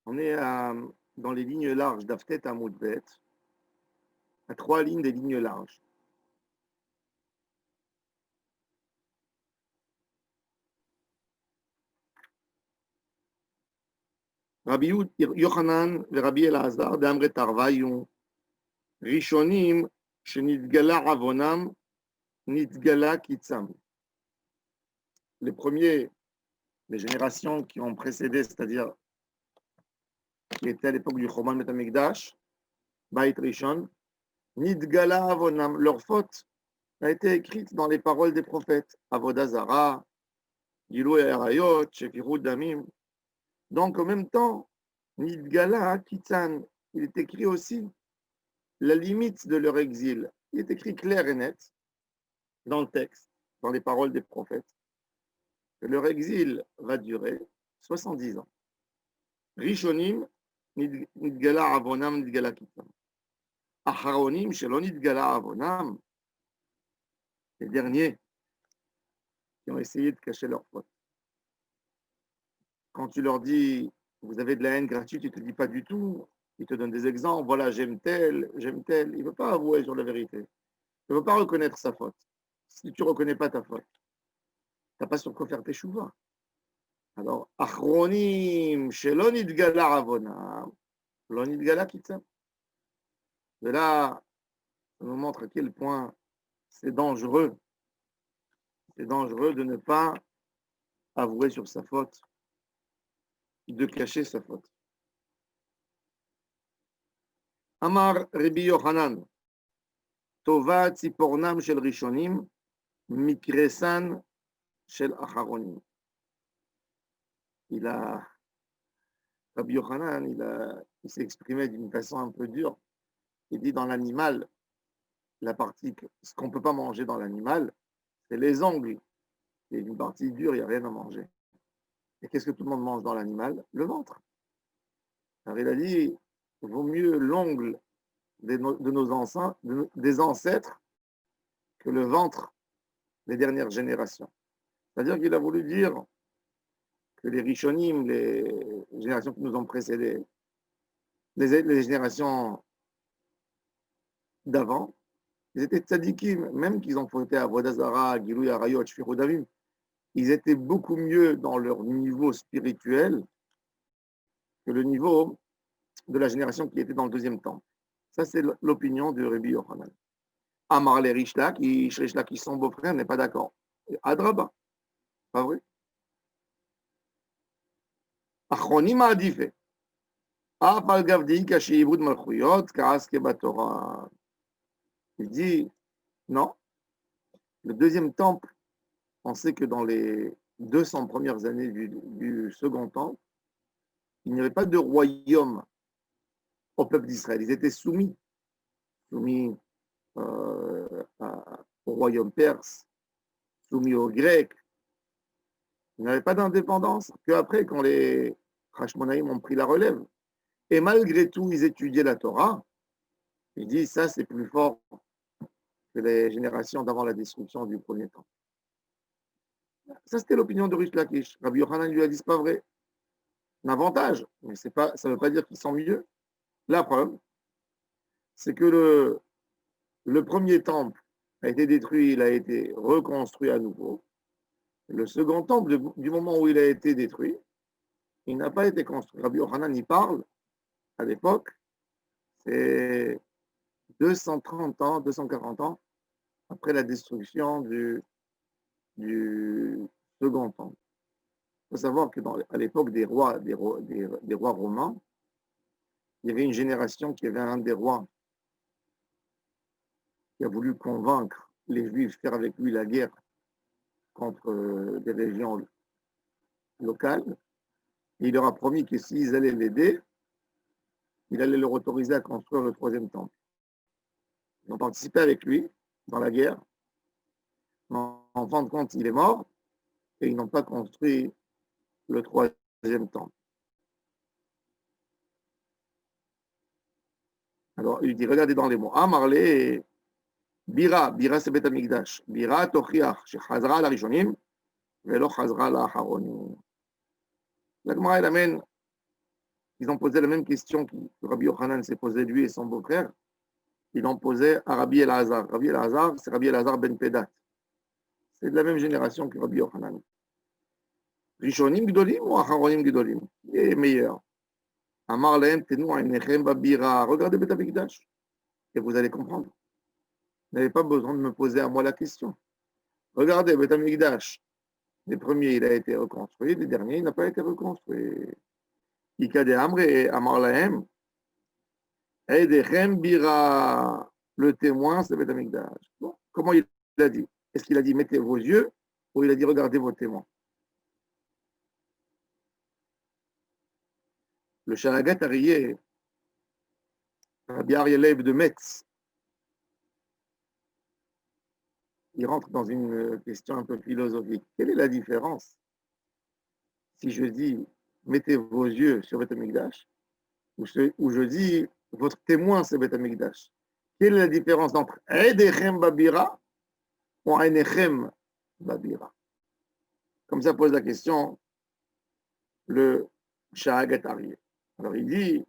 On est dans les lignes larges d'Aftet à Moudbet, à 3 lignes des lignes larges. Rabbi Yochanan et Rabbi Elazar d'Amre Tarvaïon, Rishonim, Shenidgala Avonam, Nidgala Kitsam. Les premiers, les générations qui ont précédé, c'est-à-dire qui étaient à l'époque du Choman Metamikdash, Bait Rishon, Nidgala Avonam, leur faute a été écrite dans les paroles des prophètes, Avodazara, Gilou et Arayot, Shefirut Damim. Donc, en même temps, Nidgala Kitsan, il est écrit aussi la limite de leur exil. Il est écrit clair et net dans le texte, dans les paroles des prophètes, que leur exil va durer 70 ans. Rishonim, Nidgala Avonam, Nidgala Kitsan. Acharonim, Shelon Nidgala Avonam, les derniers qui ont essayé de cacher leur faute. Quand tu leur dis, vous avez de la haine gratuite, ils ne te disent pas du tout. Ils te donnent des exemples. Voilà, j'aime tel, j'aime tel. Il ne veut pas avouer sur la vérité. Il ne veut pas reconnaître sa faute. Si tu ne reconnais pas ta faute, tu n'as pas sur quoi faire tes chouvas. Alors, achronim, shelon idgala avonam, lo idgala kitzam. Et là, ça nous montre à quel point c'est dangereux. C'est dangereux de ne pas avouer sur sa faute, de cacher sa faute. Amar Rabbi Yochanan, Tova tzipornam shel rishonim, mikresan shel acharonim. Rabbi Yochanan, il s'est exprimé d'une façon un peu dure. Il dit dans l'animal, ce qu'on ne peut pas manger dans l'animal, c'est les ongles. Il y a une partie dure, il n'y a rien à manger. Et qu'est-ce que tout le monde mange dans l'animal? Le ventre. Alors il a dit, il vaut mieux l'ongle des ancêtres que le ventre des dernières générations. C'est-à-dire qu'il a voulu dire que les Rishonim, les générations qui nous ont précédées, les générations d'avant, ils étaient tzadikim, même qu'ils ont fauté à Vodazara, Gilou, Arayot, Shfirut Damim, ils étaient beaucoup mieux dans leur niveau spirituel que le niveau de la génération qui était dans le deuxième temps. Ça, c'est l'opinion de Rabbi Yochanan. Amar les Rishlak, qui sont beaux-frères, n'est pas d'accord. Adraba, pas vrai? Achronim a diffé. Apal Gavdi, Kashi Ibud Malchuyot, Karaske Batora. Il dit, non, le deuxième temple, on sait que dans les 200 premières années du second temple, il n'y avait pas de royaume au peuple d'Israël. Ils étaient soumis au royaume perse, soumis aux Grecs. Ils n'avaient pas d'indépendance qu'après, quand les Hashmonaïm ont pris la relève. Et malgré tout, ils étudiaient la Torah. Ils disent, ça, c'est plus fort que les générations d'avant la destruction du premier temps. Ça, c'était l'opinion de Rish Lakish. Rabbi Yochanan lui a dit, c'est pas vrai. Un avantage, mais ça ne veut pas dire qu'ils sont mieux. La preuve, c'est que le premier temple a été détruit, il a été reconstruit à nouveau. Le second temple, du moment où il a été détruit, il n'a pas été construit. Rabbi Yochanan y parle, à l'époque, c'est 230 ans, 240 ans après la destruction du second temple. Il faut savoir qu'à l'époque des rois romains, il y avait une génération qui avait un des rois qui a voulu convaincre les Juifs, faire avec lui la guerre contre des régions locales. Et il leur a promis que s'ils allaient l'aider, il allait leur autoriser à construire le troisième temple. Ils ont participé avec lui dans la guerre. En fin de compte, il est mort et ils n'ont pas construit le troisième temple. Alors, il dit, regardez dans les mots. Amarle, Bira c'est Bet Amikdash. Bira tochiach, shechazra la rishonim, velo chazra la acharonim. La Gemara, elle amène ils ont posé la même question que Rabbi Yochanan s'est posée lui et son beau-frère. Ils l'ont posé à Rabbi Elazar. Rabbi Elazar, c'est Rabbi Elazar ben Pedat. C'est de la même génération que Rabbi Yochanan. Rishonim Gdolim ou Acharonim Gdolim? Il est meilleur. Amar Lahem Tenu Ainechem Babira. Regardez Bet HaMikdash et vous allez comprendre. Vous n'avez pas besoin de me poser à moi la question. Regardez Bet HaMikdash. Les premiers, il a été reconstruit. Les derniers, il n'a pas été reconstruit. Ikade Amre et Amar Lahem. Eidechem Bira. Le témoin, c'est Bet HaMikdash. Bon, comment il a dit? Est-ce qu'il a dit mettez vos yeux ou il a dit regardez vos témoins? Le Sharagat Arié, Rabbi Aryeh Leib de Metz, il rentre dans une question un peu philosophique. Quelle est la différence si je dis mettez vos yeux sur Bet HaMikdash ou je dis votre témoin c'est Bet HaMikdash? Quelle est la différence entre Eidechem Babira ou Einechem Babira? Comme ça pose la question le Sharagat Arié. Alors il dit,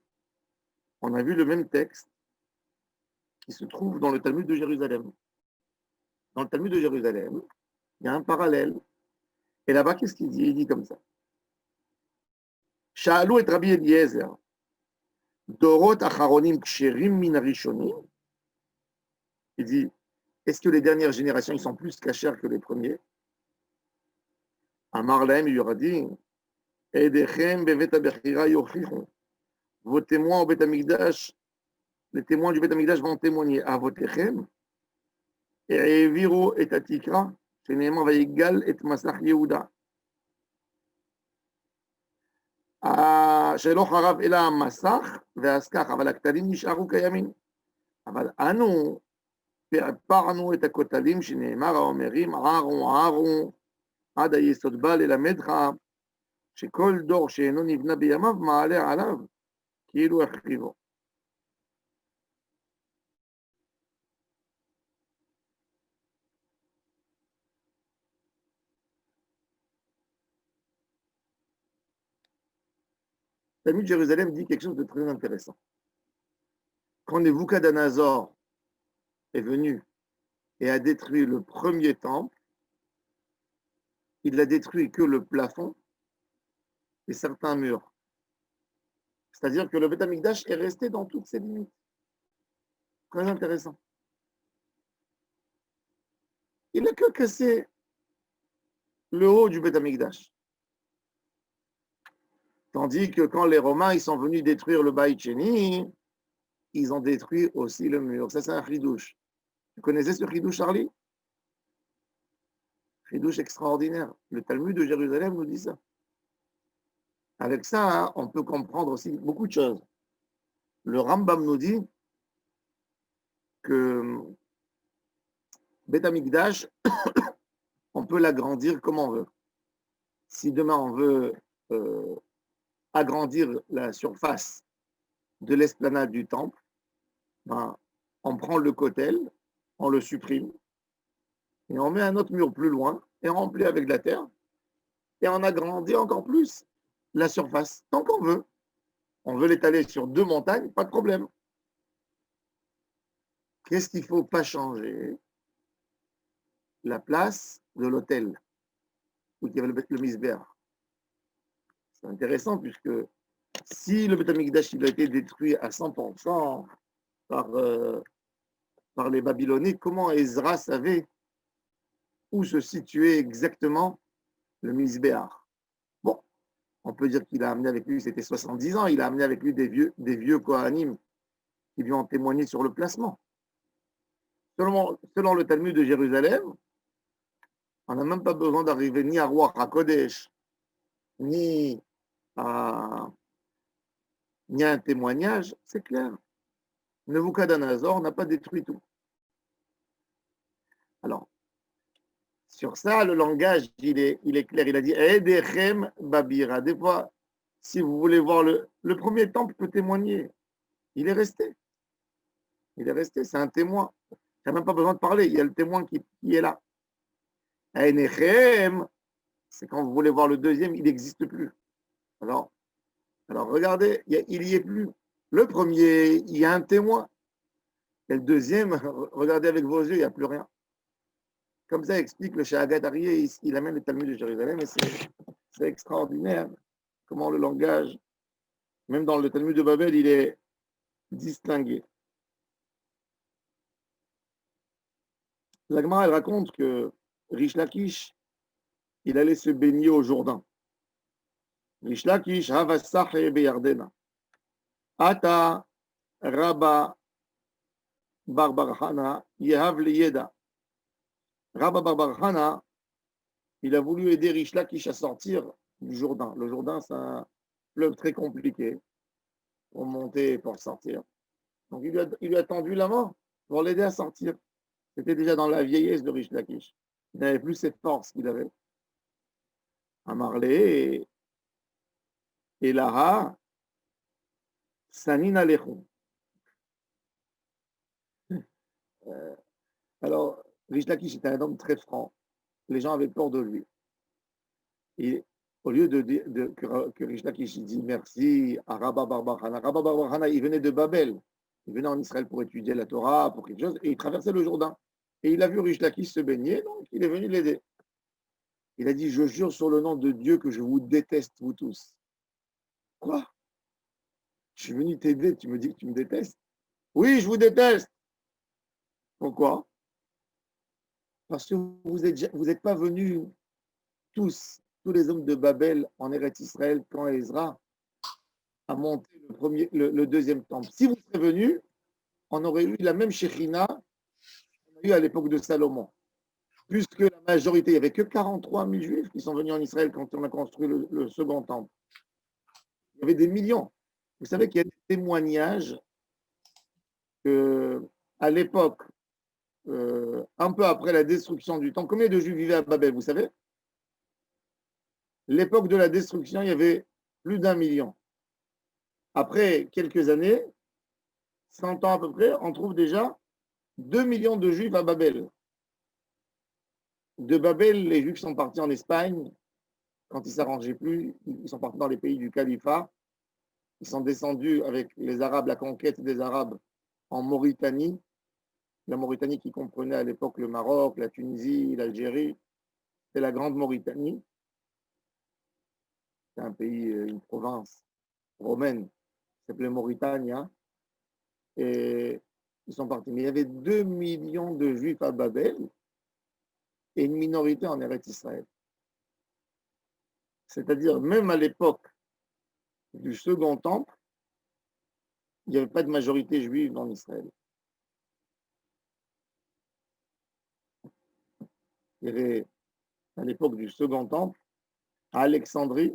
on a vu le même texte qui se trouve dans le Talmud de Jérusalem. Dans le Talmud de Jérusalem, il y a un parallèle. Et là-bas, qu'est-ce qu'il dit? Il dit comme ça. Sha'alou et Rabbi Eliezer, Dorot acharonim ksherim min harishonim. Il dit, est-ce que les dernières générations, ils sont plus cachers que les premiers? Amar lahem, il lui aura dit, Eidechem bevet habechira yochichon. Vos témoins au Bet HaMikdash, les témoins du Bet HaMikdash vont témoigner à Avotechem. Et Viro et Atikra, שנאמר ויגל את מסך יהודה. שלא חרב אלא המסך, ואז כך, אבל הכתלים נשארו קיימים. אבל אנו פעפרנו את הכותלים שנאמר האומרים, ערו ערו, עד היסוד בא ללמדך, שכל דור שאינו נבנה בימיו מעלה עליו, כאילו החריבו. Le Talmud de Jérusalem dit quelque chose de très intéressant. Quand Nebuchadnezzar est venu et a détruit le premier temple, il n'a détruit que le plafond et certains murs. C'est-à-dire que le Bet HaMikdash est resté dans toutes ses limites. Très intéressant. Il n'a que cassé le haut du Bet HaMikdash. Tandis que quand les Romains ils sont venus détruire le Beit Sheni, ils ont détruit aussi le mur. Ça, c'est un chidouche. Vous connaissez ce chidouche, Charlie? Chidouche extraordinaire. Le Talmud de Jérusalem nous dit ça. Avec ça, hein, on peut comprendre aussi beaucoup de choses. Le Rambam nous dit que Bet HaMikdash, on peut l'agrandir comme on veut. Si demain on veut agrandir la surface de l'esplanade du temple, ben, on prend le kotel, on le supprime, et on met un autre mur plus loin, et on remplit avec de la terre, et on agrandit encore plus la surface, tant qu'on veut. On veut l'étaler sur 2 montagnes, pas de problème. Qu'est-ce qu'il ne faut pas changer? La place de l'autel, où il y avait le misber. C'est intéressant, puisque si le Bet HaMikdash il a été détruit à 100% par les Babyloniens, comment Ezra savait où se situait exactement le misbéar? Bon, on peut dire qu'il a amené avec lui, c'était 70 ans, il a amené avec lui des vieux Kohanim qui lui ont témoigné sur le placement. Selon le Talmud de Jérusalem, on n'a même pas besoin d'arriver ni à Ruach HaKodesh, ni à un témoignage, c'est clair. Nebuchadnezzar n'a pas détruit tout. Alors, sur ça, le langage, il est clair. Il a dit Eidechem Babira. Des fois, si vous voulez voir le premier temple peut témoigner. Il est resté. Il est resté, c'est un témoin. Il n'y a même pas besoin de parler. Il y a le témoin qui est là. Einechem, c'est quand vous voulez voir le deuxième, il n'existe plus. Alors, Alors regardez, il y est plus. Le premier, il y a un témoin. Et le deuxième, regardez avec vos yeux, il n'y a plus rien. Comme ça explique le Shahagat Aryeh, il amène le Talmud de Jérusalem, et c'est extraordinaire comment le langage, même dans le Talmud de Babel, il est distingué. La Gemara, elle raconte que Rish Lakish, il allait se baigner au Jourdain. Rish Lakish, Havassach beyardena. Ata Rabba Barbarhana, Yehav Liyeda. Rabba Barbarhana, il a voulu aider Rish Lakish à sortir du Jourdain. Le Jourdain, c'est un fleuve très compliqué pour monter et pour sortir. Donc il lui a tendu la main pour l'aider à sortir. C'était déjà dans la vieillesse de Rish Lakish. Il n'avait plus cette force qu'il avait. Amarlé et Laha, Sanin Alechon. Alors, Rish Lakish était un homme très franc. Les gens avaient peur de lui. Et au lieu que Rish Lakish dit merci à Rabba Barbarhana, il venait de Babel. Il venait en Israël pour étudier la Torah, pour quelque chose, et il traversait le Jourdain. Et il a vu Rish Lakish se baigner, donc il est venu l'aider. Il a dit, je jure sur le nom de Dieu que je vous déteste, vous tous. Quoi? Je suis venu t'aider, tu me dis que tu me détestes? Oui, je vous déteste. Pourquoi? Parce que vous êtes pas venus tous les hommes de Babel en Eretz Israël quand Ezra a monté le deuxième temple. Si vous serez venus, on aurait eu la même Shekhinah qu'on a eu à l'époque de Salomon. Puisque la majorité, il n'y avait que 43 000 juifs qui sont venus en Israël quand on a construit le second temple. Il y avait des millions. Vous savez qu'il y a des témoignages qu'à l'époque, un peu après la destruction du temple, combien de juifs vivaient à Babel, vous savez? L'époque de la destruction, il y avait plus d'1 million. Après quelques années, 100 ans à peu près, on trouve déjà 2 millions de juifs à Babel. De Babel, les juifs sont partis en Espagne. Quand ils ne s'arrangeaient plus, ils sont partis dans les pays du califat. Ils sont descendus avec les Arabes, la conquête des Arabes en Mauritanie. La Mauritanie qui comprenait à l'époque le Maroc, la Tunisie, l'Algérie. C'est la Grande Mauritanie. C'est un pays, une province romaine qui s'appelait Mauritania. Et ils sont partis. Mais il y avait 2 millions de juifs à Babel et une minorité en Eretz Israël. C'est-à-dire, même à l'époque du second temple, il n'y avait pas de majorité juive en Israël. Il y avait, à l'époque du second temple, à Alexandrie,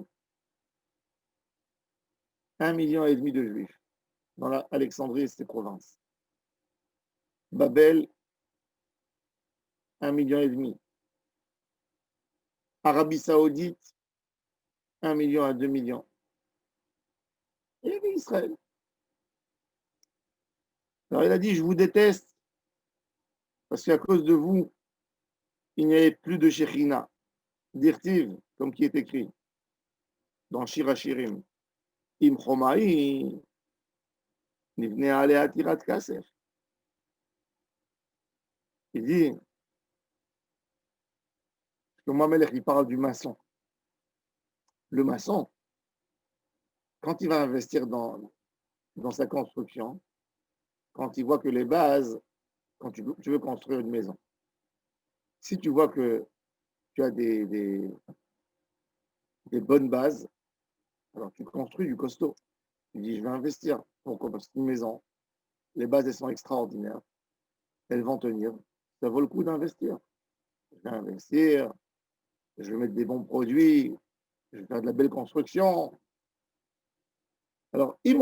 1,5 million de juifs dans Alexandrie et ses provinces. Babel, 1,5 million. Arabie Saoudite, 1 million à 2 millions. Et il y avait Israël. Alors il a dit, je vous déteste, parce qu'à cause de vous, il n'y avait plus de Shekhinah, d'Irtiv, comme qui est écrit dans Shir HaShirim. Im Chomaï, Nivne Alea Tirat Kasef. Il dit, que Mohamed il parle du maçon. Le maçon, quand il va investir dans sa construction, quand il voit que les bases, quand tu veux construire une maison, si tu vois que tu as des bonnes bases, alors tu construis du costaud. Tu dis, je vais investir. Pourquoi? Parce qu'une maison, les bases, elles sont extraordinaires. Elles vont tenir. Ça vaut le coup d'investir. Je vais investir, je vais mettre des bons produits, je vais faire de la belle construction. Alors, on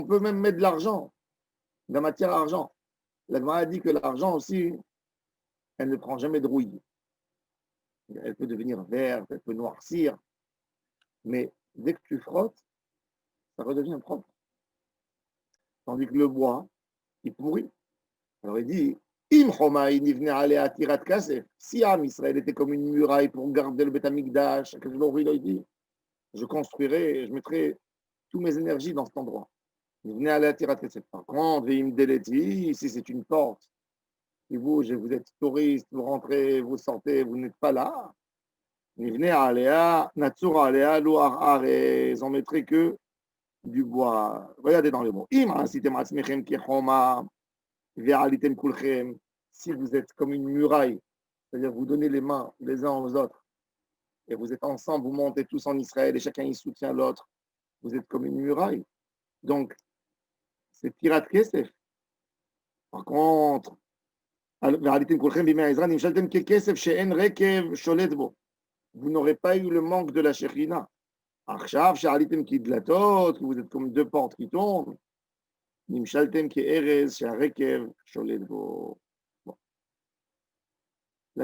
peut même mettre de l'argent, de la matière à argent. La Gemara dit que l'argent aussi, elle ne prend jamais de rouille. Elle peut devenir verte, elle peut noircir, mais dès que tu frottes, ça redevient propre. Tandis que le bois, il pourrit. Alors il dit, si Am Israël était comme une muraille pour garder le Beth Amikdash, il dit, je construirai, je mettrai toutes mes énergies dans cet endroit. Venez à la Tirat Kesef. Par contre, ici c'est une porte qui bouge et vous êtes touriste, vous rentrez, vous sortez, vous n'êtes pas là. Venez à Aléa, Natsura Aléa, Louar Arez, on mettrait que du bois. Regardez dans les mots. Si vous êtes comme une muraille, c'est-à-dire vous donnez les mains les uns aux autres et vous êtes ensemble, vous montez tous en Israël et chacun y soutient l'autre, vous êtes comme une muraille. Donc, c'est Tirat Kesef. Par contre, vous n'aurez pas eu le manque de la Shekhinah. Que vous êtes comme deux portes qui tournent. La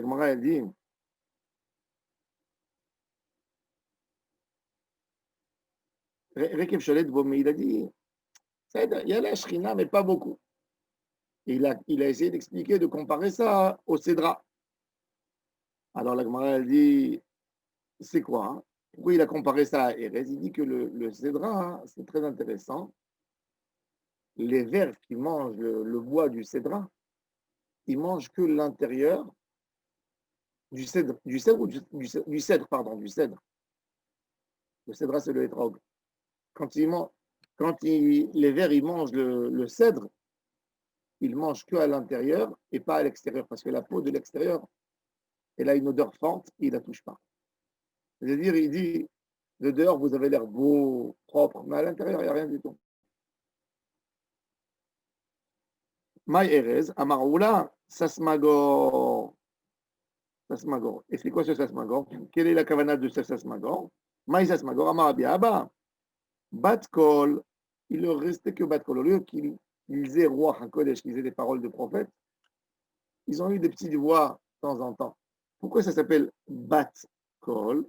Gemara, elle dit, Rekev Sholet Bo, mais il a dit, il y a la Shekhinah, mais pas beaucoup. Et il a essayé d'expliquer, de comparer ça au Cédra. Alors la Gemara, elle dit, c'est quoi hein? Pourquoi il a comparé ça à Erez? Il dit que le Cédra, hein, c'est très intéressant. Les vers qui mangent le bois du Cédra, ils mangent que l'intérieur du cèdre, ou du cèdre, pardon, du cèdre. Le Cédra, c'est le hétrog. Les vers, ils mangent le cèdre, ils mangent que à l'intérieur et pas à l'extérieur, parce que la peau de l'extérieur, elle a une odeur forte, et il ne la touche pas. C'est-à-dire, il dit, de dehors, vous avez l'air beau, propre, mais à l'intérieur, il n'y a rien du tout. Maï Erez, Amaroula, Sasmagor. Sasmagor. Et c'est quoi ce Sasmagor? Quelle est la kavana de ce Sasmagor? Maï Sasmagor, Amarabia Abba. Batkol, il ne restait que Batkol. Au lieu qu'ils aient roi HaKodesh, qu'ils aient des paroles de prophète, ils ont eu des petites voix de temps en temps. Pourquoi ça s'appelle Batkol?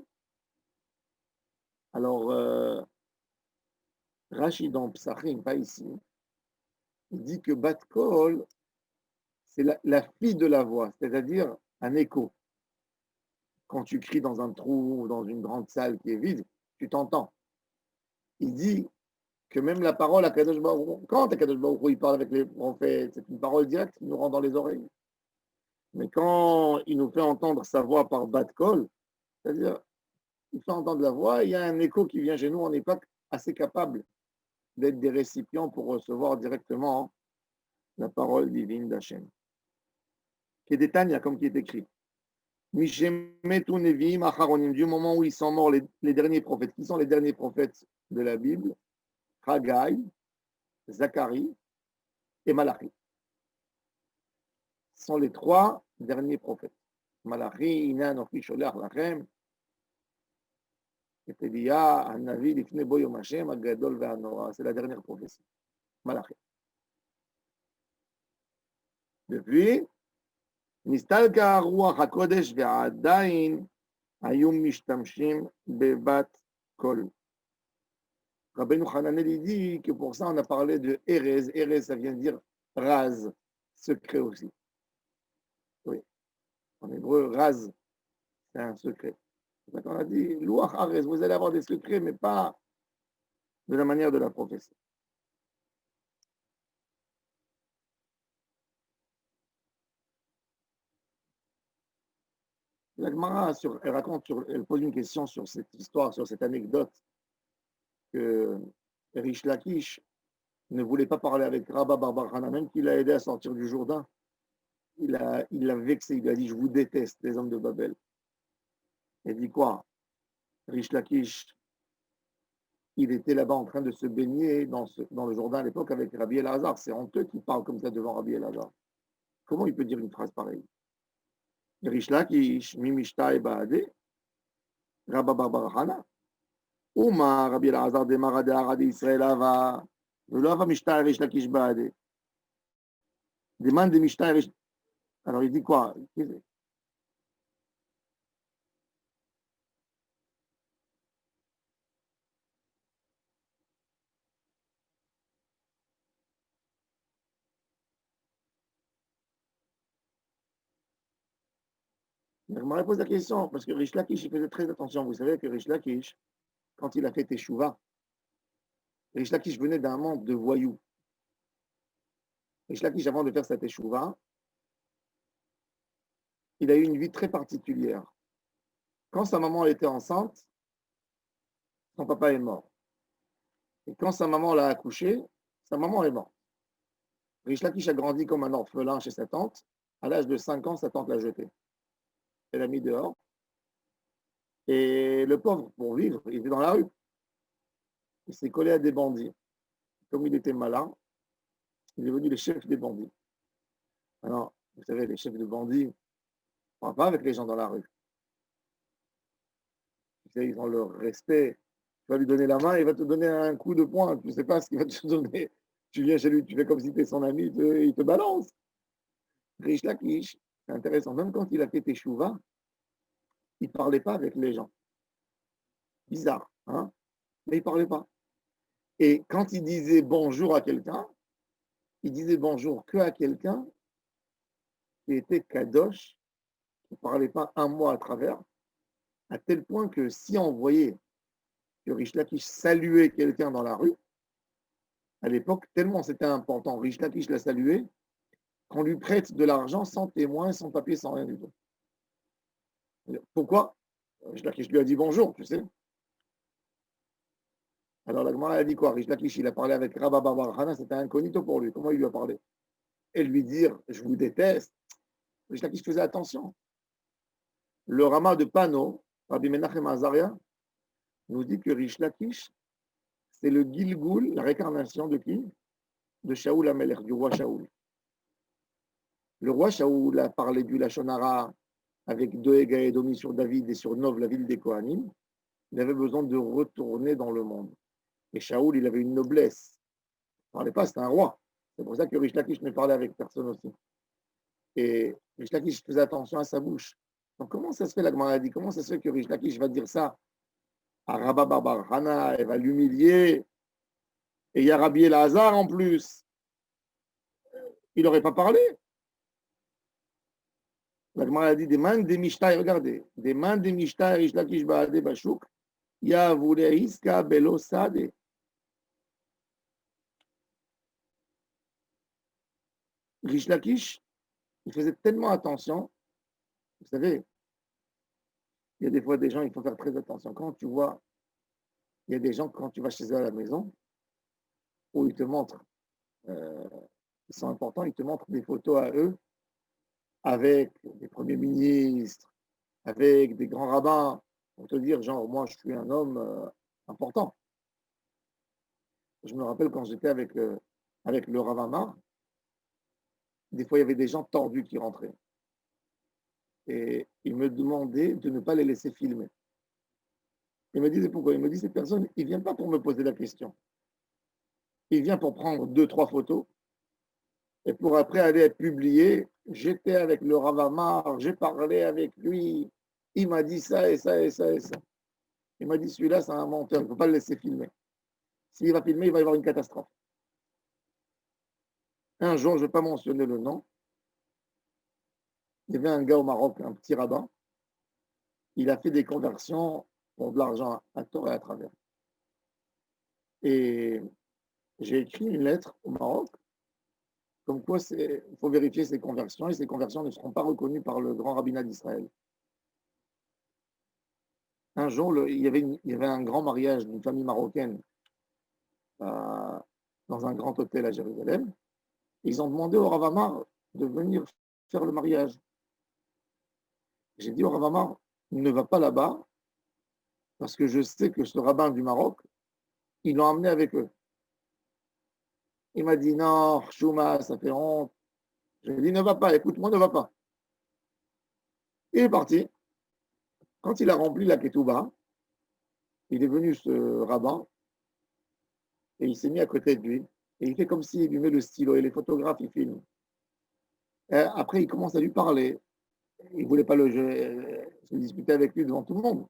Alors, Rachid dans Psachim, pas ici, il dit que Batkol, c'est la fille de la voix, c'est-à-dire un écho. Quand tu cries dans un trou ou dans une grande salle qui est vide, tu t'entends. Il dit que même la parole à Kadosh Baruch Hu, quand Kadosh Baruch Hu, il parle avec les prophètes, c'est une parole directe qui nous rentre dans les oreilles. Mais quand il nous fait entendre sa voix par bas de col, c'est-à-dire, il fait entendre la voix, il y a un écho qui vient chez nous, on n'est pas assez capable d'être des récipients pour recevoir directement la parole divine d'Hachem. Kedetania, comme qui est écrit. Mishemetu Nevi'im Acharonim, du moment où ils sont morts, les derniers prophètes. Qui sont les derniers prophètes de la Bible? Haggai, Zacharie et Malachi. Ce sont les trois derniers prophètes. Malachi, Ina, Nochi, Sholach, Lachem, et Elia, Hanavi, Lifne Boyom Hashem, Agadol, Ve'anora. C'est la dernière prophétie. Malachi. Depuis, Nistalka Ruach HaKodesh Ve'adain, Ayum Mishtamshim Bebat Kol. Rabbeinu Hananel dit que pour ça on a parlé de Erez. Erez, ça vient dire raz, secret aussi. Oui, en hébreu, raz, c'est un secret. Donc on a dit, Louach Arez, vous allez avoir des secrets, mais pas de la manière de la prophétie. La Gemara, elle pose une question sur cette histoire, sur cette anecdote que Rish Lakish ne voulait pas parler avec Rabba Barbarhana, même qu'il l'a aidé à sortir du Jourdain. Il l'a vexé, il lui a dit, je vous déteste, les hommes de Babel. Il dit quoi? Rish Lakish, il était là-bas en train de se baigner dans le Jourdain à l'époque avec Rabbi Elazar. C'est honteux qu'il parle comme ça devant Rabbi Elazar. Comment il peut dire une phrase pareille? Rish Lakish, Mimishtai Baade, Rabba Barbarhana. Uma Rabbi Elazar de Marade Arade Israël Ava, ולא אהבה משתער ריש לקיש בעדי. דמאן דמשתער ריש... Alors il dit quoi? Je me repose la question, parce que Rish Lakish, il faisait très attention. Vous savez que Rish Lakish, quand il a fait Teshuvah, Rish Lakish venait d'un monde de voyous. Rish Lakish, avant de faire sa Teshuvah, il a eu une vie très particulière. Quand sa maman était enceinte, son papa est mort. Et quand sa maman l'a accouché, sa maman est morte. Rish Lakish a grandi comme un orphelin chez sa tante. À l'âge de 5 ans, sa tante l'a jeté. Elle l'a mis dehors. Et le pauvre, pour vivre, il était dans la rue. Il s'est collé à des bandits. Comme il était malin, il est devenu le chef des bandits. Alors, vous savez, les chefs de bandits ne parlent pas avec les gens dans la rue. Tu sais, ils ont leur respect. Tu vas lui donner la main, il va te donner un coup de poing. Tu ne sais pas ce qu'il va te donner. Tu viens chez lui, tu fais comme si tu étais son ami, il te balance. Rish Lakish, c'est intéressant. Même quand il a fait Teshuvah, il ne parlait pas avec les gens. Bizarre, hein? Mais il ne parlait pas. Et quand il disait bonjour à quelqu'un, il disait bonjour que à quelqu'un qui était kadosh, qui ne parlait pas un mot à travers, à tel point que si on voyait que Rish Lakish saluait quelqu'un dans la rue, à l'époque, tellement c'était important, Rish Lakish l'a salué, qu'on lui prête de l'argent sans témoin, sans papier, sans rien du tout. Pourquoi? Rish Lakish lui a dit bonjour, tu sais. Alors la Gemara a dit quoi? Rish Lakish, il a parlé avec Rabba Bar Hana, c'était incognito pour lui. Comment il lui a parlé? Et lui dire, je vous déteste. Rish Lakish faisait attention. Le Rama de Pano, Rabbi Menachem Azaria, nous dit que Rish Lakish, c'est le Gilgul, la réincarnation de qui? De Shaoul Amelech, du roi Shaoul. Le roi Shaoul a parlé du Lachonara avec Doeg et Edomi sur David et sur Nov, la ville des Kohanim. Il avait besoin de retourner dans le monde. Et Shaoul, il avait une noblesse. Il ne parlait pas, c'était un roi. C'est pour ça que Rish Lakish ne parlait avec personne aussi. Et Rish Lakish faisait attention à sa bouche. Donc comment ça se fait, la Gemara a dit, comment ça se fait que Rish Lakish va dire ça à Rabba Bar Hana, elle va l'humilier. Et il y a Rabbi Elazar en plus. Il n'aurait pas parlé. La Gemara a dit des mains des Mishtai, regardez, des mains des Mishtai, Rish Lakish Baade Bashuk, Yavule Iska Belo Sade. Rish Lakish, il faisait tellement attention. Vous savez, il y a des fois des gens, il faut faire très attention. Quand tu vois, il y a des gens, quand tu vas chez eux à la maison, où ils te montrent, ils sont importants, ils te montrent des photos à eux avec des premiers ministres, avec des grands rabbins, pour te dire, genre, moi, je suis un homme important. Je me rappelle quand j'étais avec le Rav Amar, des fois, il y avait des gens tordus qui rentraient. Et il me demandait de ne pas les laisser filmer. Il me disait pourquoi? Il me dit, cette personne, il ne vient pas pour me poser la question. Il vient pour prendre 2-3 photos et pour après aller être publié. J'étais avec le Rav Amar, j'ai parlé avec lui, il m'a dit ça et ça et ça et ça. Il m'a dit, celui-là, c'est un menteur, il ne faut pas le laisser filmer. S'il va filmer, il va y avoir une catastrophe. Un jour, je ne vais pas mentionner le nom, il y avait un gars au Maroc, un petit rabbin, il a fait des conversions pour de l'argent à tort et à travers. Et j'ai écrit une lettre au Maroc, comme quoi il faut vérifier ces conversions, et ces conversions ne seront pas reconnues par le grand rabbinat d'Israël. Un jour, il y avait un grand mariage d'une famille marocaine dans un grand hôtel à Jérusalem. Ils ont demandé au Rav Amar de venir faire le mariage. J'ai dit au Rav Amar, ne va pas là-bas, parce que je sais que ce rabbin du Maroc, ils l'ont amené avec eux. Il m'a dit, non, Chouma, ça fait honte. Je lui ai dit, ne va pas, écoute-moi, ne va pas. Il est parti. Quand il a rempli la ketouba, il est venu ce rabbin, et il s'est mis à côté de lui, et il fait comme s'il lui met le stylo, et les photographes, ils filment. Et après, il commence à lui parler. Il ne voulait pas se disputer avec lui devant tout le monde.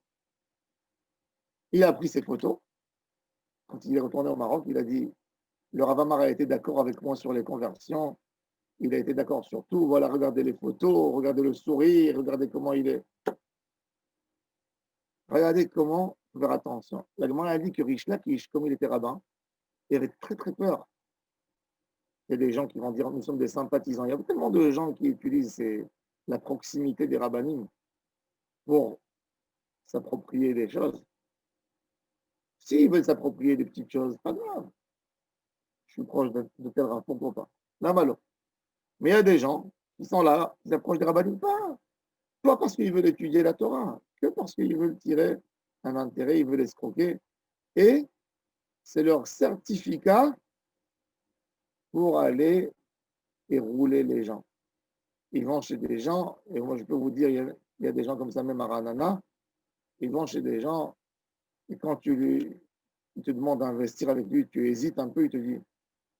Il a pris ses photos. Quand il est retourné au Maroc, il a dit, le Rav Amar a été d'accord avec moi sur les conversions. Il a été d'accord sur tout. Voilà, regardez les photos, regardez le sourire, regardez comment il est. Regardez comment faire attention. La Gemara a dit que Rish Lakish, comme il était rabbin, il avait très très peur. Il y a des gens qui vont dire nous sommes des sympathisants. Il y a tellement de gens qui utilisent la proximité des rabbinim pour s'approprier des choses. S'ils veulent s'approprier des petites choses, pas grave. Je suis proche de tel rabbin, pourquoi pas. Là, malo. Mais il y a des gens qui sont là, qui s'approchent des rabbinim, pas parce qu'ils veulent étudier la Torah, que parce qu'ils veulent tirer un intérêt, ils veulent escroquer. Et c'est leur certificat pour aller et rouler les gens. Ils vont chez des gens, et moi je peux vous dire, il y a des gens comme ça même à Ranana, ils vont chez des gens, et quand il te demande d'investir avec lui, tu hésites un peu, il te dit,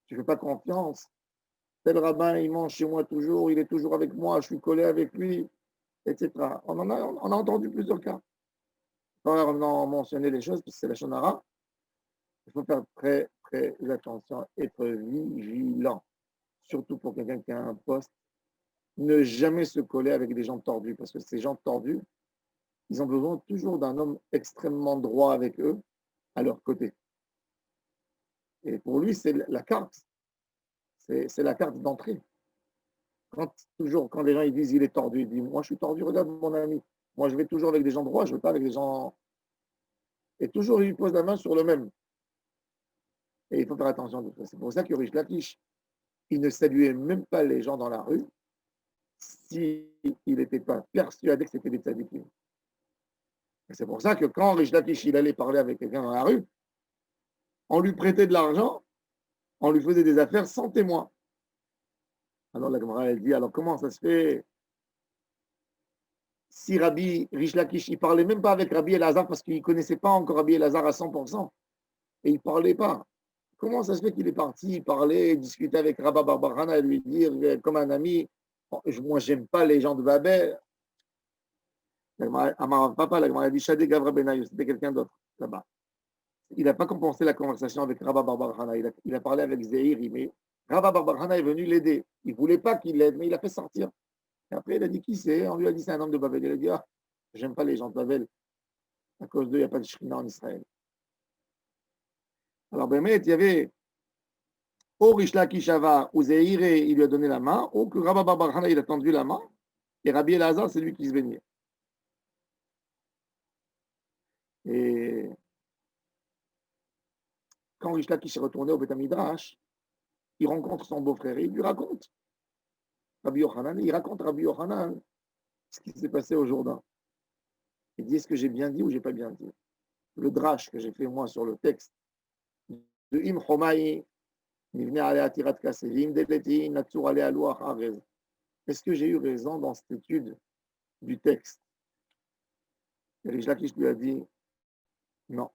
tu ne fais pas confiance, tel rabbin, il mange chez moi toujours, il est toujours avec moi, je suis collé avec lui, etc. On a entendu plusieurs cas. Quand on a mentionné les choses, parce que c'est la Shonara, il faut faire très, très attention, être vigilant, surtout pour quelqu'un qui a un poste, ne jamais se coller avec des gens tordus, parce que ces gens tordus, ils ont besoin toujours d'un homme extrêmement droit avec eux, à leur côté. Et pour lui, c'est la carte, c'est la carte d'entrée. Quand les gens ils disent il est tordu, il dit moi je suis tordu, regarde mon ami, moi je vais toujours avec des gens droits, je ne vais pas avec des gens. Et toujours il pose la main sur le même. Et il faut faire attention de ça. C'est pour ça que Rish Lakish, il ne saluait même pas les gens dans la rue s'il n'était pas persuadé que c'était des tzadikim. Et c'est pour ça que quand Rish Lakish il allait parler avec quelqu'un dans la rue, on lui prêtait de l'argent, on lui faisait des affaires sans témoin. Alors la Gemara elle dit alors comment ça se fait si Rabbi Rish Lakish il parlait même pas avec Rabbi Elazar parce qu'il ne connaissait pas encore Rabbi Elazar à 100% et il ne parlait pas. Comment ça se fait qu'il est parti parler, discuter avec Rabba Barbarana et lui dire comme un ami moi j'aime pas les gens de Babel. Papa, la Gemara a dit Shadé Gavra Benaï, c'était quelqu'un d'autre là-bas. Il n'a pas commencé la conversation avec Rabba Barbarana, il a parlé avec Zéhir, mais Rabba Barbarana est venu l'aider. Il ne voulait pas qu'il l'aide, mais il l'a fait sortir. Et après, il a dit qui c'est? On lui a dit c'est un homme de Babel. Il a dit ah, j'aime pas les gens de Babel. À cause d'eux, il n'y a pas de Shrina en Israël. Alors, Bémet, il y avait ou Rishla Kishava ou Zéhir, il lui a donné la main, ou que Rabba Barbarana, il a tendu la main, et Rabbi Elazar, c'est lui qui se baignait. Et quand Rish Lakish est retourné au Beth Midrash, il rencontre son beau-frère et il lui raconte. Rabbi Yochanan, il raconte à Rabbi Yochanan ce qui s'est passé au Jourdain. Il dit est-ce que j'ai bien dit ou j'ai pas bien dit? Le drash que j'ai fait moi sur le texte de Im Chomai, Nivne Alea Tirat Kasevim, Deleti, Natsur Alea Loach Arez. Est-ce que j'ai eu raison dans cette étude du texte? Et Rish Lakish lui a dit non.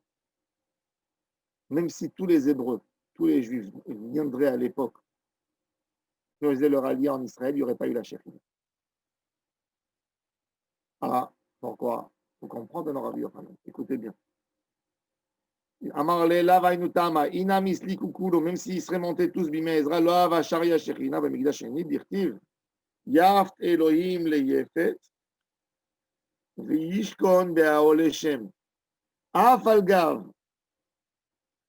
Même si tous les Hébreux, tous les Juifs viendraient à l'époque, faisaient leur allié en Israël, il n'y aurait pas eu la Shekhinah. Ah, pourquoi? Il faut comprendre dans Rabbi Yochanan. Écoutez bien. Amar le lava inutama, ina misli kukuro, même s'ils seraient montés tous bimé Ezra, lava sharia shechina, b'migdash sheni, dirtiv, yaft Elohim le yefet, v'yishkon be'aole shem. Af al gav,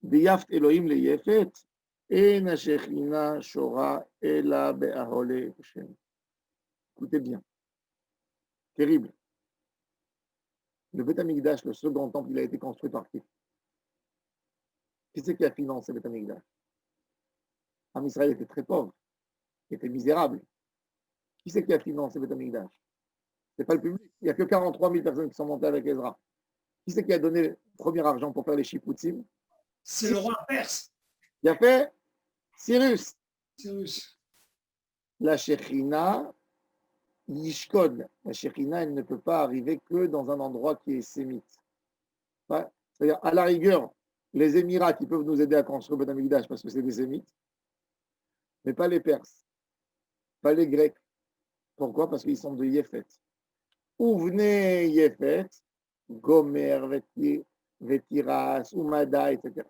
v'yaft Elohim le yefet, en השכינה שורה אלא באהלה השם. Écoutez bien. Terrible. Le Beth Amikdash, le second temple, il a été construit par qui? Qui c'est qui a financé le Beth Amikdash? Am Israël était très pauvre, était misérable. Qui c'est qui a financé le Beth Amikdash? C'est pas le public. Il n'y a que 43 000 personnes qui sont montées avec Ezra. Qui c'est qui a donné le premier argent pour faire les Shiputzim? C'est le roi perse. Il a fait Cyrus. Cyrus. La Shekhinah, Yishkon. La Shekhinah, elle ne peut pas arriver que dans un endroit qui est sémite. Ouais. C'est-à-dire, à la rigueur, les Émirats qui peuvent nous aider à construire Beth Amikdash parce que c'est des Sémites, mais pas les Perses, pas les Grecs. Pourquoi? Parce qu'ils sont de Yefet. Où venait Yefet, Gomer, Vetiras, Umada, etc.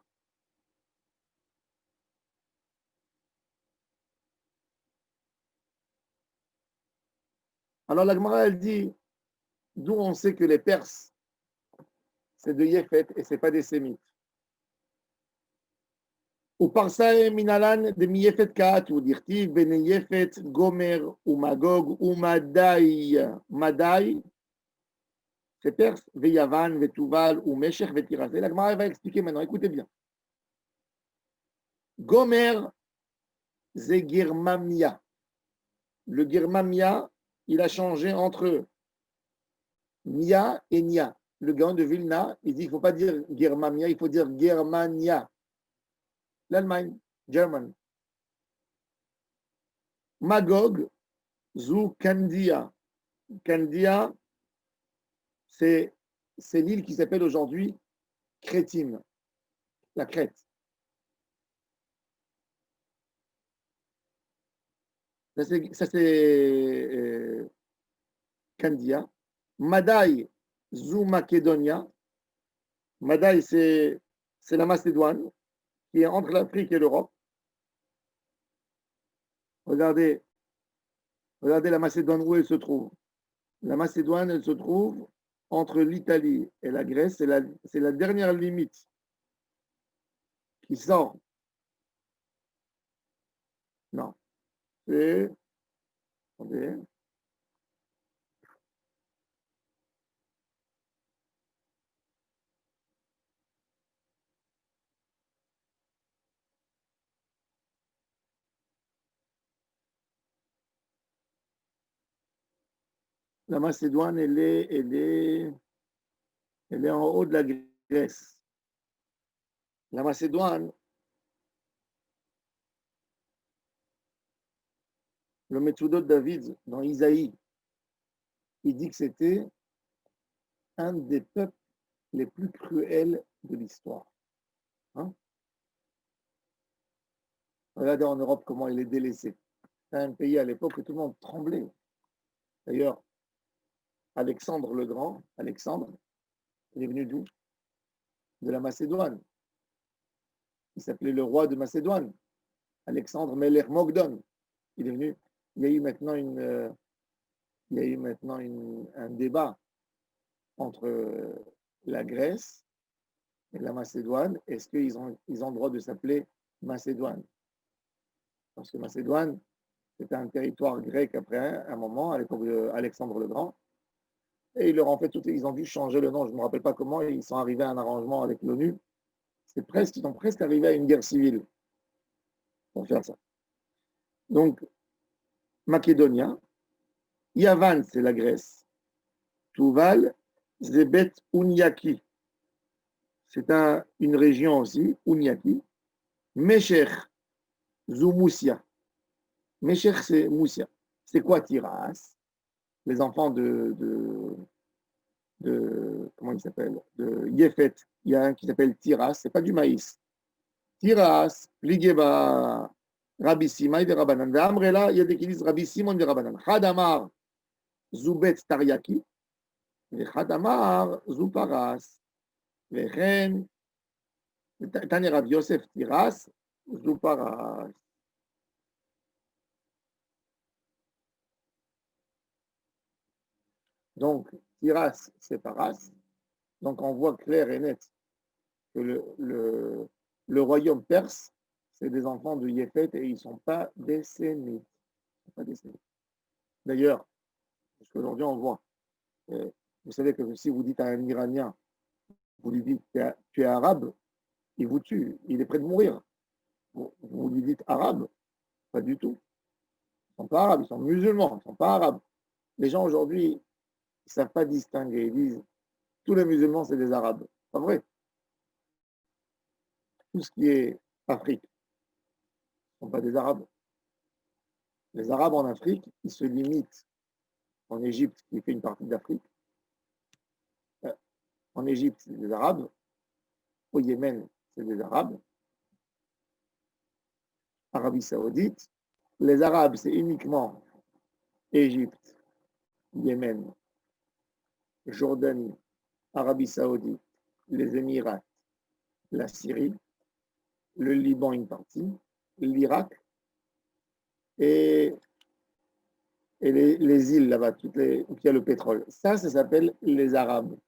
Alors la Gemara, elle dit, d'où on sait que les Perses, c'est de Yefet et ce n'est pas des Sémites. Ou parsa minalan de Yefet Kat, ou dirtiv, bene Yefet, Gomer, ou Magog, ou Madai. Madai, c'est perse, Veyavan, Vetuval, ou Meshech, Vetiras. Et la Gemara va expliquer maintenant, écoutez bien. Gomer, c'est Girmamia. Le Girmamia, il a changé entre Mia et Nia. Le Gaon de Vilna, il dit qu'il ne faut pas dire Germania, il faut dire Germania. L'Allemagne, German. Magog, Zou Candia. Candia, c'est l'île qui s'appelle aujourd'hui Crétine, la Crète. Ça, c'est Candia. Madai, Zou Macedonia. Madai, c'est la Macédoine qui est entre l'Afrique et l'Europe. Regardez la Macédoine, où elle se trouve. La Macédoine, elle se trouve entre l'Italie et la Grèce. C'est la dernière limite qui sort. Non. C'est. Attendez. La Macédoine, elle est en haut de la Grèce. La Macédoine, le Metsudot David, dans Isaïe, il dit que c'était un des peuples les plus cruels de l'histoire. Hein? Regardez en Europe comment il est délaissé. C'est un pays à l'époque où tout le monde tremblait. D'ailleurs, Alexandre le Grand, il est venu d'où? De la Macédoine. Il s'appelait le roi de Macédoine, Alexandre Meller Mogdon. Il est venu. Il y a eu maintenant un débat entre la Grèce et la Macédoine. Est-ce qu'ils ont le droit de s'appeler Macédoine? Parce que Macédoine, c'était un territoire grec après un moment, à l'époque d'Alexandre le Grand. Et ils ont dû changer le nom, je ne me rappelle pas comment, et ils sont arrivés à un arrangement avec l'ONU. Ils sont presque arrivés à une guerre civile pour faire ça. Donc, Macédonia, Yavan, c'est la Grèce. Tuval, Zebet, Uniaki. C'est une région aussi, Uniaki. Meshech, Zoumoussia. Meshech, c'est Moussia. C'est quoi Tiras? Les enfants de comment il s'appelle? De Yefet. Il y a un qui s'appelle Tiras, c'est pas du maïs. Tiras, Pligeba, Rabbi Simai de Rabbanan. Là, il y a des qui disent Rabbi Simon de Rabbanan. Hadamar, Zoubet Tariaki. Et Hadamar, Zouparas. Vechen, Tani Rav Yosef Tiras, Zouparas. Donc, Tiras, c'est Paras. Donc, on voit clair et net que le royaume perse, c'est des enfants de Yefet et ils ne sont pas des Sémites. D'ailleurs, parce qu'aujourd'hui, on voit, vous savez que si vous dites à un Iranien, vous lui dites tu es arabe, il vous tue, il est prêt de mourir. Vous lui dites arabe, pas du tout. Ils ne sont pas arabes, ils sont musulmans, ils ne sont pas arabes. Les gens aujourd'hui, ils ne savent pas distinguer. Ils disent tous les musulmans, c'est des arabes. Pas vrai. Tout ce qui est Afrique, ne sont pas des arabes. Les arabes en Afrique, ils se limitent en Égypte, qui fait une partie d'Afrique. En Égypte, c'est des arabes. Au Yémen, c'est des arabes. Arabie Saoudite, les arabes, c'est uniquement Égypte, Yémen, Jordanie, Arabie Saoudite, les Émirats, la Syrie, le Liban une partie, l'Irak et les îles là-bas, où il y a le pétrole. Ça s'appelle les Arabes.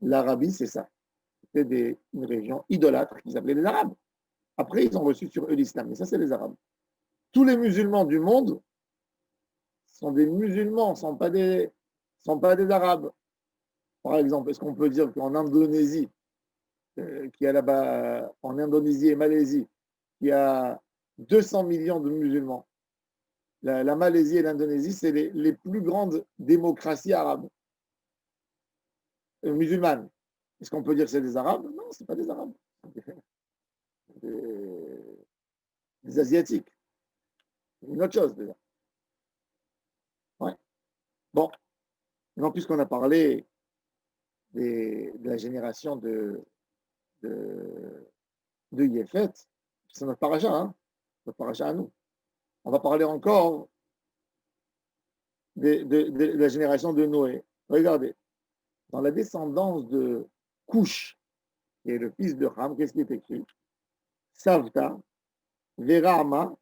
l'Arabie, c'est ça. C'était une région idolâtre qui s'appelait les Arabes. Après, ils ont reçu sur eux l'islam, mais ça, c'est les Arabes. Tous les musulmans du monde sont des musulmans, ne sont pas des Arabes. Par exemple, est-ce qu'on peut dire qu'en Indonésie, qui est là-bas, en Indonésie et Malaisie, qui a 200 millions de musulmans, la Malaisie et l'Indonésie, c'est les plus grandes démocraties arabes, musulmanes. Est-ce qu'on peut dire que c'est des Arabes? Non, ce n'est pas des Arabes. Des Asiatiques. Une autre chose, déjà. Ouais. Bon, non, puisqu'on a parlé de la génération de Yéfet, c'est notre paracha, hein, notre paracha à nous. On va parler encore de la génération de Noé. Regardez, dans la descendance de Couche, qui est le fils de Ham, qu'est-ce qui est écrit? Savta, Verama,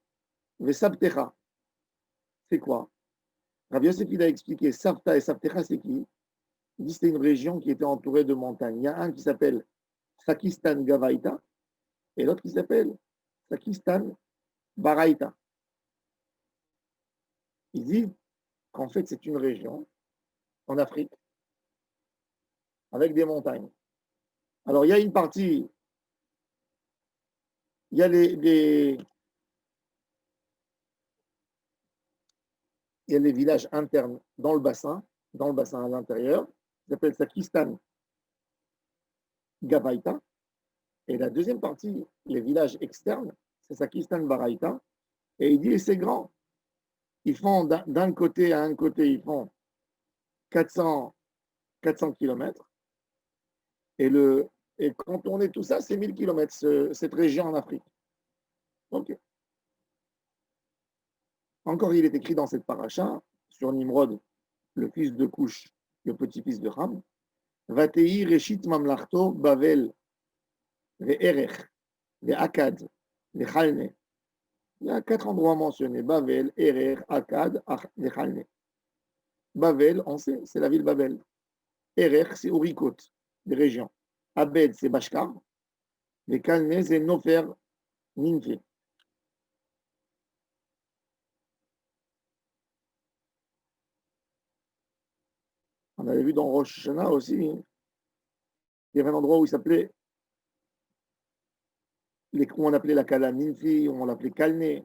Vesabtecha. C'est quoi? Rabbi Yosef, il a expliqué Savta et Sabtecha, c'est qui? Il dit que c'était une région qui était entourée de montagnes. Il y a un qui s'appelle Sakistan Gavaïta et l'autre qui s'appelle Sakistan Baraïta. Il dit qu'en fait, c'est une région en Afrique avec des montagnes. Alors, il y a une partie, il y a il y a les villages internes dans le bassin à l'intérieur, qui s'appelle Sakistan Gavaïta. Et la deuxième partie, les villages externes, c'est Sakistan Baraïta. Et il dit, c'est grand. Ils font d'un côté à un côté, ils font 400 km. Et quand on est tout ça, c'est 1000 km, cette région en Afrique. Ok. Encore, il est écrit dans cette paracha, sur Nimrod, le fils de Couche, le petit-fils de Ham, Vatei Reshit Mamlachto Bavel, Ve'erech, Ve'akad, Ve'chalne. Il y a 4 endroits mentionnés, Bavel, Erech, Akkad, Ve'chalne. Bavel, on sait, c'est la ville Babel. Erech, c'est Urikot, des régions. Abed, c'est Bashkar. Ve'chalne, c'est Nofer, Ninfe. On avait vu dans Rosh Hashanah aussi, il y avait un endroit où il s'appelait, où on appelait la Kala Ninfi, où on l'appelait Kalné.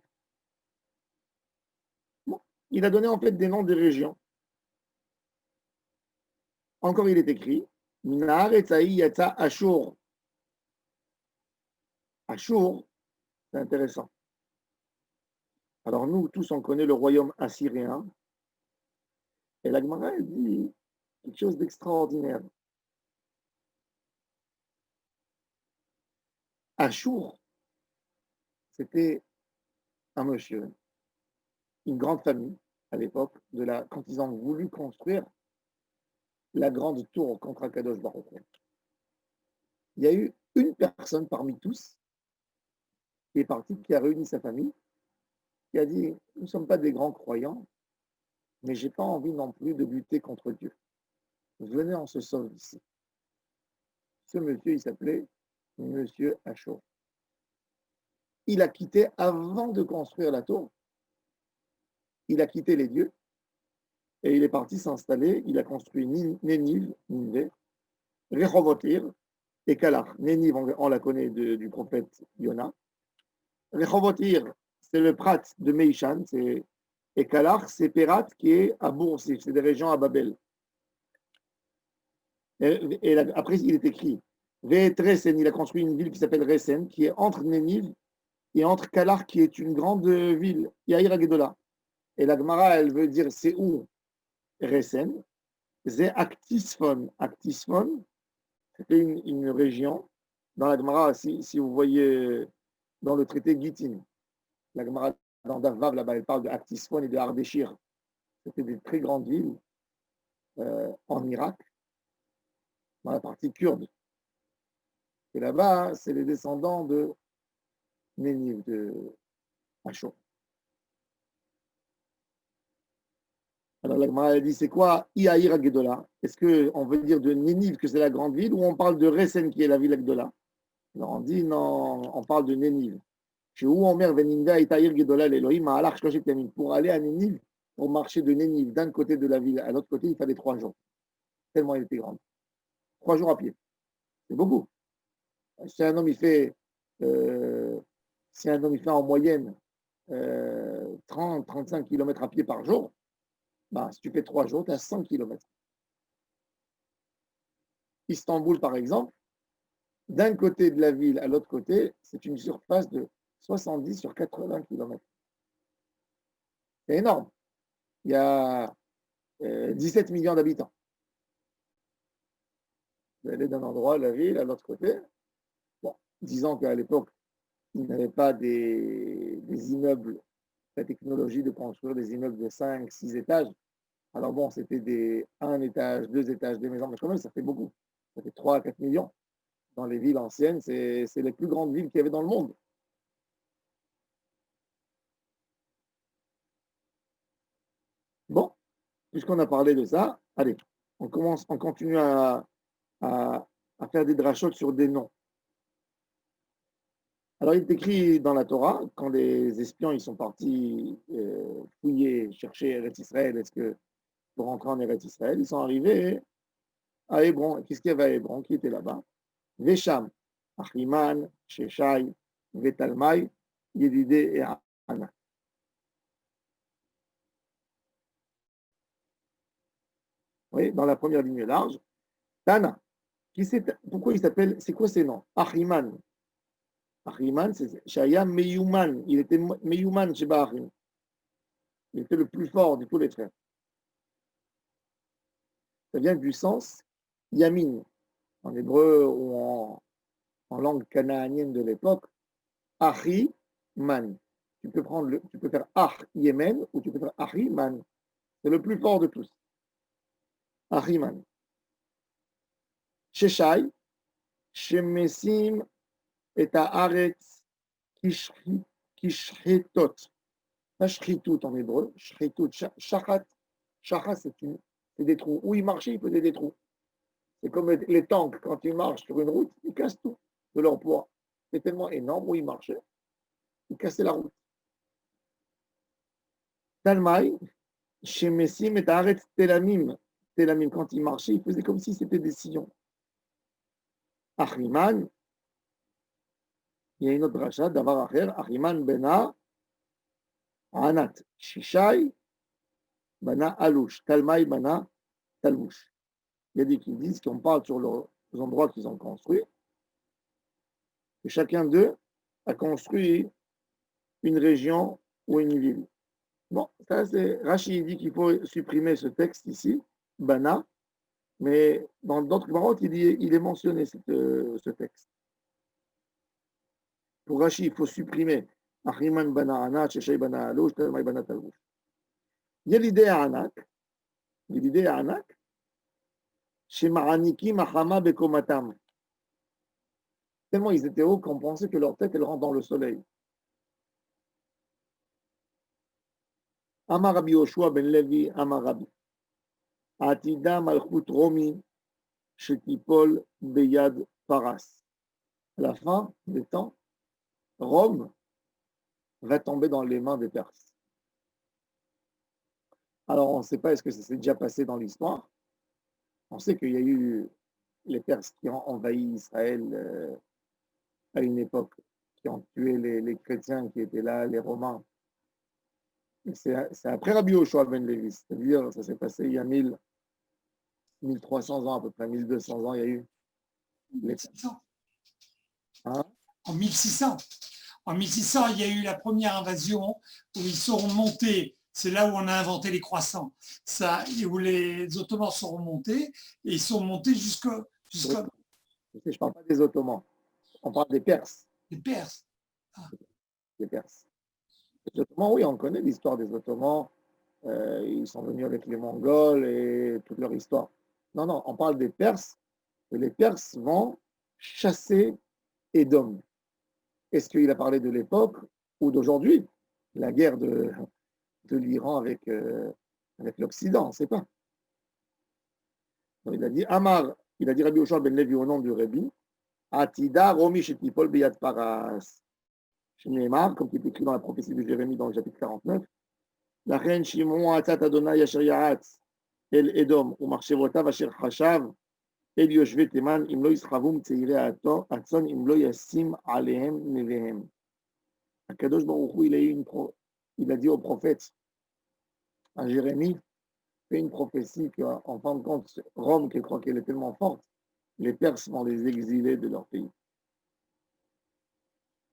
Bon, il a donné en fait des noms des régions. Encore, il est écrit, Minaharetzaï Yatsa Ashur. Ashur, c'est intéressant. Alors nous, tous, on connaît le royaume assyrien. Et la Gemara, elle dit quelque chose d'extraordinaire. Ashur, c'était un monsieur, une grande famille à l'époque, quand ils ont voulu construire la grande tour contre Akadosh Baruch Hu. Il y a eu une personne parmi tous qui est partie, qui a réuni sa famille, qui a dit, nous ne sommes pas des grands croyants, mais je n'ai pas envie non plus de lutter contre Dieu. Venez, on se sauve ici. Ce monsieur, il s'appelait Monsieur Ashur. Il a quitté, avant de construire la tour, il a quitté les dieux et il est parti s'installer. Il a construit Nénive, Ninvé, Rehovotir et Kalach. Nénive, on la connaît du prophète Yona. Rehovotir, c'est le Prat de Meishan, et Kalach, c'est Perat qui est à Boursif, c'est des régions à Babel. Après, il est écrit Ve'etresen, il a construit une ville qui s'appelle Resen, qui est entre Nénive et entre Kalach, qui est une grande ville, Yair Agedola. Et la Gemara, elle veut dire c'est où Resen. C'est Actisphon. Actisphon, c'était une région. Dans la Gemara, si vous voyez dans le traité Gittin, la Gemara dans Davvav, là-bas, elle parle de Actisphon et de Ardeshir. C'était des très grandes villes en Irak, dans la partie kurde. Et là-bas, c'est les descendants de Néniv, de Ashur. Alors la Gemara a dit, c'est quoi Iaïr Agdola? Est-ce qu'on veut dire de Nénive que c'est la grande ville ou on parle de Resen qui est la ville Agdola? Alors on dit non, on parle de Nénive. Chez où Omer Veninda et Taïr Gedola l'Elohim à Alach Shloshit Yamim. Pour aller à Nénive, pour marcher de Nénive d'un côté de la ville à l'autre côté, il fallait 3 jours. Tellement elle était grande. 3 jours à pied. C'est beaucoup. Si un homme il fait, euh, si un homme il fait en moyenne 30-35 km à pied par jour, bah, si tu fais 3 jours, tu as 100 km. Istanbul, par exemple, d'un côté de la ville à l'autre côté, c'est une surface de 70 sur 80 km. C'est énorme. Il y a 17 millions d'habitants. Vous allez d'un endroit à la ville à l'autre côté. Bon, disons qu'à l'époque, il n'y avait pas des immeubles, la technologie de construire des immeubles de 5, 6 étages. Alors bon, c'était des 1 étage, 2 étages, des maisons, mais quand même, ça fait beaucoup. Ça fait 3 à 4 millions. Dans les villes anciennes, c'est les plus grandes villes qu'il y avait dans le monde. Bon, puisqu'on a parlé de ça, allez, on continue à faire des drachotes sur des noms. Alors, il est écrit dans la Torah, quand les espions ils sont partis fouiller, chercher Eretz Israël, est-ce que pour rentrer en Eretz Israël, ils sont arrivés à Hébron. Qu'est-ce qu'il y avait à Hébron qui était là-bas? Vesham, Achiman, Sheshai, Vetalmai, Yedidé et Anna. Oui, dans la première ligne large. Tana. Pourquoi il s'appelle, c'est quoi ces noms? Achiman. Achiman, c'est Shaya Meyuman. Il était Meyuman chez Bahrim. Il était le plus fort de tous les frères. Ça vient du sens Yamin. En hébreu ou en langue canaanienne de l'époque, Achiman. Tu peux faire Ach Yemen ou tu peux faire Achiman. C'est le plus fort de tous. Achiman. Sheshai, Shemesim et Haaretz Kishritot. Pas Shritout en hébreu, Shritout, Shachat. Shachat, c'est des trous. Où il marchait, il faisait des trous. C'est comme les tanks, quand ils marchent sur une route, ils cassent tout de leur poids. C'est tellement énorme où ils marchaient, ils cassaient la route. Talmaï, Shemesim et Haaretz Telamim. Telamim, quand il marchait, il faisait comme si c'était des sillons. Achiman, il y a une autre rachat, Davar Acher, Achiman Bena, Anat, Shishai, Bana Alouche, Talmaï Bana Talmouche. Il y a des qui disent qu'on parle sur les endroits qu'ils ont construits, que chacun d'eux a construit une région ou une ville. Bon, ça c'est Rachid dit qu'il faut supprimer ce texte ici, Bana, mais dans d'autres paroles, il est mentionné ce texte. Pour Rachid, il faut supprimer Achiman Bana Anat, Sheshai Bana Alouche, Talmaï Bana Talmouche. Il y a l'idée à Anak, chez Maraniki Mahama Bekomatam. Tellement ils étaient hauts qu'on pensait que leur tête, elle rentre dans le soleil. Amar Rabbi Yoshua ben Levi, Amar Rabbi. Atida Malchut Romi, Shetipol Beyad Paras. À la fin des temps, Rome va tomber dans les mains des Perses. Alors, on ne sait pas est-ce que ça s'est déjà passé dans l'histoire. On sait qu'il y a eu les Perses qui ont envahi Israël à une époque, qui ont tué les chrétiens qui étaient là, les Romains. C'est après Rabbi Yoshua ben Levi, c'est-à-dire ça s'est passé il y a 1300 ans à peu près, 1200 ans, il y a eu. 1600. Hein? En 1600. En 1600, il y a eu la première invasion où ils sont remontés. C'est là où on a inventé les croissants. Ça, où les Ottomans sont remontés et ils sont montés jusqu'à Je ne parle pas des Ottomans, on parle des Perses. les Perses. Les Perses. Les Ottomans, oui, on connaît l'histoire des Ottomans. Ils sont venus avec les Mongols et toute leur histoire. Non, non, on parle des Perses. Et les Perses vont chasser Édom. Est-ce qu'il a parlé de l'époque ou d'aujourd'hui? La guerre de l'Iran avec avec l'Occident, on ne sait pas. Donc, il a dit Amar, il a dit Rabbi Yoshua ben Levi au nom du Rabbi, Atida Romi Shetipol Beyat Paras. Chez Neymar, comme il est écrit dans la prophétie de Jérémie dans le chapitre 49, La reine Shimon Atat Adonai Asher Yahatz El Edom, ou Marchevotav Asher Hashav, El Yoshve Teman, Im lo Yisravum Tzeire Atson, Im lo Yasim Alehem Nevehem. Akadosh Baruch Hu, il a dit au prophète, à Jérémie, fait une prophétie qu'en fin de compte, Rome, qui croit qu'elle est tellement forte, les Perses vont les exiler de leur pays.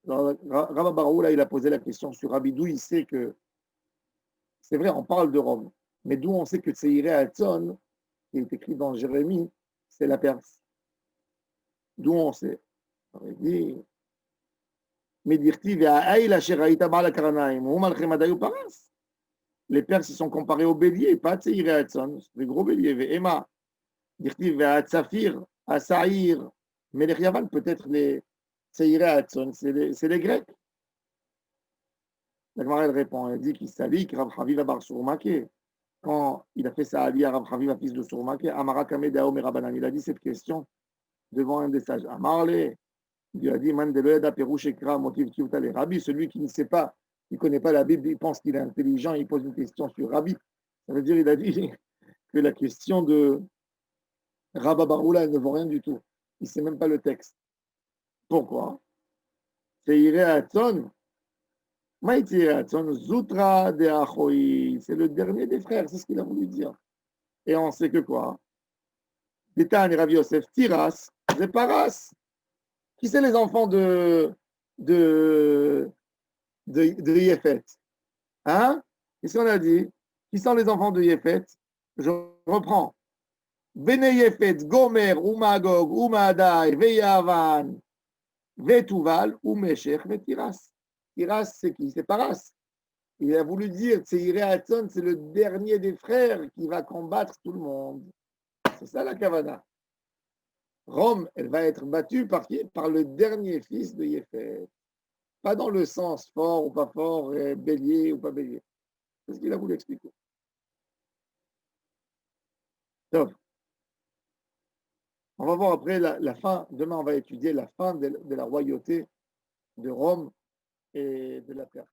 Rabba Baroula, il a posé la question sur Rabbi, d'où il sait que, c'est vrai, on parle de Rome, mais d'où on sait que Tseiré Hatzon, qui est écrit dans Jérémie, c'est la Perse. D'où on sait. On dit, les Perses ils sont comparés aux béliers, pas Tseiré Hatzon, des gros béliers. Emma, Dirtiv Tzafir, Asaïr, Melech Yavan, peut-être les Tseiré Hatzon, c'est les Grecs. La Gemara, elle répond, elle dit qu'il s'allie que Rav Chaviva bar Surmake, quand il a fait sa alliée à Rav Chaviva, fils de Surmake, Amara Kame Dao Merabanan, il a dit cette question devant un des sages. Amarle, il lui a dit, Man Deloeda Perouche Ekra Motiv Kiutale. Rabbi, celui qui ne sait pas, qui ne connaît pas la Bible, il pense qu'il est intelligent, il pose une question sur Rabbi. Ça veut dire, il a dit que la question de Rabba Baroula, elle ne vaut rien du tout. Il ne sait même pas le texte. Pourquoi? C'est Iré Hatzon. Zutra de Achoi, c'est le dernier des frères, c'est ce qu'il a voulu dire. Et on sait que quoi? Détan et Rav Yosef, Tiras, c'est Paras. Qui c'est les enfants de Yefet? Hein? Qu'est-ce qu'on a dit? Qui sont les enfants de Yefet? Je reprends. Bene Yefet, Gomer, Umagog, Umadai, Veyavan, Vetuval, Umeshech, Vetiras. Tiras, c'est qui? C'est Paras. Il a voulu dire, Tseiré Hatzon, c'est le dernier des frères qui va combattre tout le monde. C'est ça la Kavana. Rome, elle va être battue par qui? Par le dernier fils de Yefet. Pas dans le sens fort ou pas fort, bélier ou pas bélier. C'est ce qu'il a voulu expliquer. Donc, on va voir après la fin. Demain, on va étudier la fin de la royauté de Rome et de la Perse.